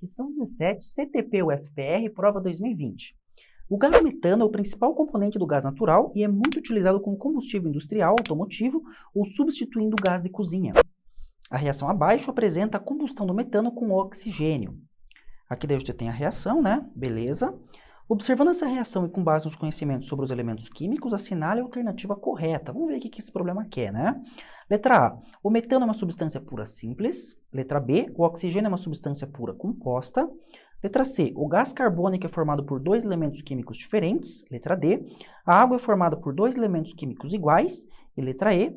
Questão 17, CTP-UFPR, prova 2020. O gás metano é o principal componente do gás natural e é muito utilizado como combustível industrial, automotivo ou substituindo o gás de cozinha. A reação abaixo apresenta a combustão do metano com oxigênio. Aqui daí você tem a reação, né? Beleza. Observando essa reação e com base nos conhecimentos sobre os elementos químicos, assinale a alternativa correta. Vamos ver o que esse problema quer, né? Letra A. O metano é uma substância pura simples. Letra B. O oxigênio é uma substância pura composta. Letra C. O gás carbônico é formado por dois elementos químicos diferentes. Letra D. A água é formada por dois elementos químicos iguais. E letra E.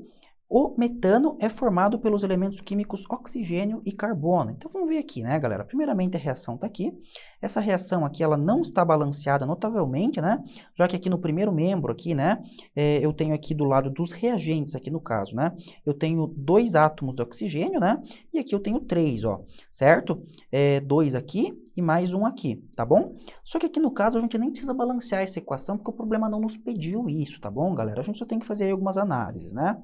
O metano é formado pelos elementos químicos oxigênio e carbono. Então vamos ver aqui, né, galera? Primeiramente a reação está aqui. Essa reação aqui ela não está balanceada notavelmente, né? Já que aqui no primeiro membro aqui, né, eu tenho aqui do lado dos reagentes aqui no caso, né? Eu tenho 2 átomos de oxigênio, né? E aqui eu tenho 3, ó, certo? 2 aqui e mais um aqui, tá bom? Só que aqui no caso a gente nem precisa balancear essa equação porque o problema não nos pediu isso, tá bom, galera? A gente só tem que fazer aí algumas análises, né?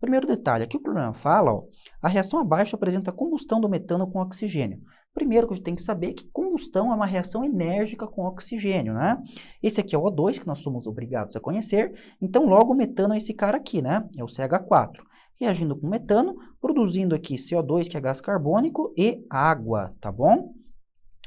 Primeiro detalhe, aqui o problema fala, ó, a reação abaixo apresenta a combustão do metano com oxigênio. Primeiro que a gente tem que saber que combustão é uma reação enérgica com oxigênio, né? Esse aqui é o O2, que nós somos obrigados a conhecer, então logo o metano é esse cara aqui, né? É o CH4. Reagindo com metano, produzindo aqui CO2, que é gás carbônico, e água, tá bom?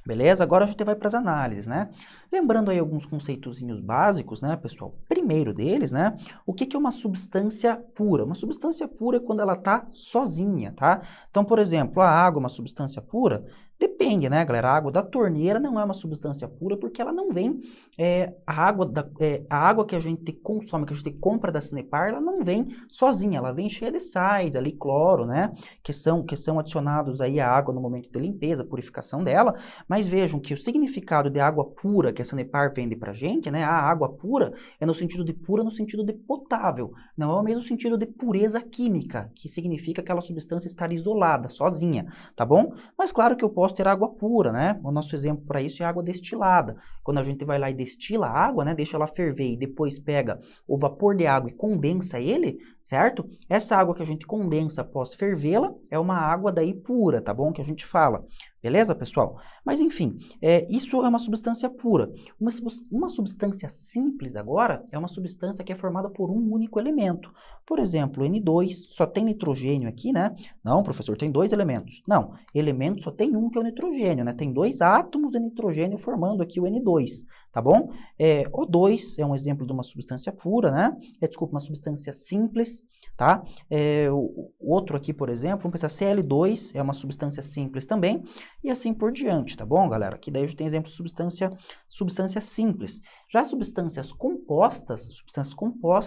Beleza? Agora a gente vai para as análises, né? Lembrando aí alguns conceitozinhos básicos, né, pessoal? Primeiro deles, né? O que é uma substância pura? Uma substância pura é quando ela está sozinha, tá? Então, por exemplo, a água é uma substância pura? Depende, né, galera? A água da torneira não é uma substância pura porque ela não vem... a água que a gente consome, que a gente compra da Sanepar, ela não vem sozinha, ela vem cheia de sais, ali, cloro, né? Que são adicionados aí à água no momento de limpeza, purificação dela. Mas vejam que o significado de água pura que a Sanepar vende pra gente, né? A água pura é no sentido de pura, no sentido de potável. Não é o mesmo sentido de pureza química, que significa aquela substância estar isolada, sozinha, tá bom? Mas claro que eu posso ter água pura, né? O nosso exemplo para isso é água destilada. Quando a gente vai lá e destila a água, né? Deixa ela ferver e depois pega o vapor de água e condensa ele, certo? Essa água que a gente condensa após fervê-la é uma água daí pura, tá bom? Que a gente fala. Beleza, pessoal? Mas enfim, isso é uma substância pura. Uma substância simples agora é uma substância que é formada por um único elemento. Por exemplo, N2 só tem nitrogênio aqui, né? Não, professor, tem 2 elementos. Não, elemento só tem um que é o nitrogênio, né? Tem 2 átomos de nitrogênio formando aqui o N2, tá bom? O2 é um exemplo de uma substância pura, né? Desculpa, uma substância simples, tá? O outro aqui, por exemplo, vamos pensar Cl2 é uma substância simples também. E assim por diante, tá bom, galera? Aqui daí a gente tem exemplo de substância simples. Já substâncias compostas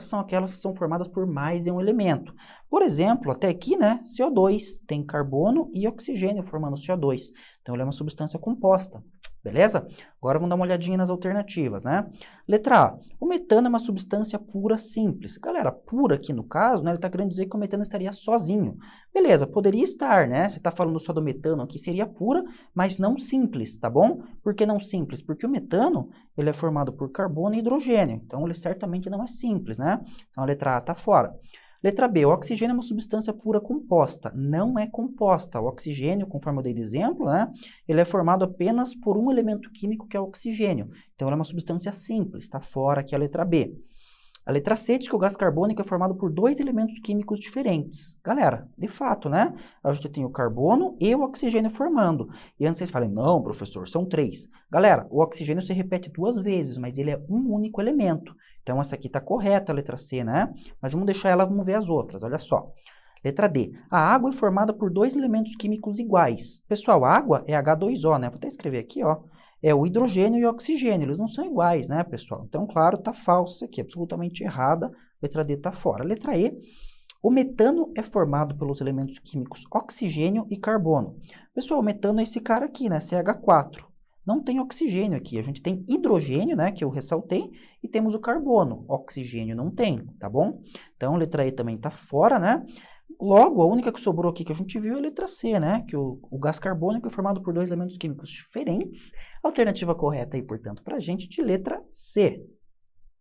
são aquelas que são formadas por mais de um elemento. Por exemplo, até aqui, né, CO2, tem carbono e oxigênio formando CO2. Então, ele é uma substância composta. Beleza? Agora vamos dar uma olhadinha nas alternativas, né? Letra A. O metano é uma substância pura simples. Galera, pura aqui no caso, né? Ele está querendo dizer que o metano estaria sozinho. Beleza, poderia estar, né? Você está falando só do metano aqui, seria pura, mas não simples, tá bom? Por que não simples? Porque o metano, ele é formado por carbono e hidrogênio. Então, ele certamente não é simples, né? Então, a letra A está fora. Letra B, o oxigênio é uma substância pura composta. Não é composta. O oxigênio, conforme eu dei de exemplo, né, ele é formado apenas por um elemento químico que é o oxigênio. Então, ela é uma substância simples. Está fora aqui a letra B. A letra C diz que o gás carbônico é formado por 2 elementos químicos diferentes. Galera, de fato, né? A gente tem o carbono e o oxigênio formando. E antes vocês falem, não, professor, são 3. Galera, o oxigênio se repete 2 vezes, mas ele é um único elemento. Então, essa aqui está correta, a letra C, né? Mas vamos deixar ela, vamos ver as outras, olha só. Letra D. A água é formada por 2 elementos químicos iguais. Pessoal, a água é H2O, né? Vou até escrever aqui, ó. É o hidrogênio e o oxigênio, eles não são iguais, né, pessoal? Então, claro, tá falso isso aqui, absolutamente errada. Letra D tá fora. Letra E. O metano é formado pelos elementos químicos oxigênio e carbono. Pessoal, o metano é esse cara aqui, né? CH4. Não tem oxigênio aqui. A gente tem hidrogênio, né, que eu ressaltei, e temos o carbono. Oxigênio não tem, tá bom? Então, letra E também tá fora, né? Logo, a única que sobrou aqui que a gente viu é a letra C, né? Que o gás carbônico é formado por 2 elementos químicos diferentes. A alternativa correta aí, portanto, para a gente de letra C.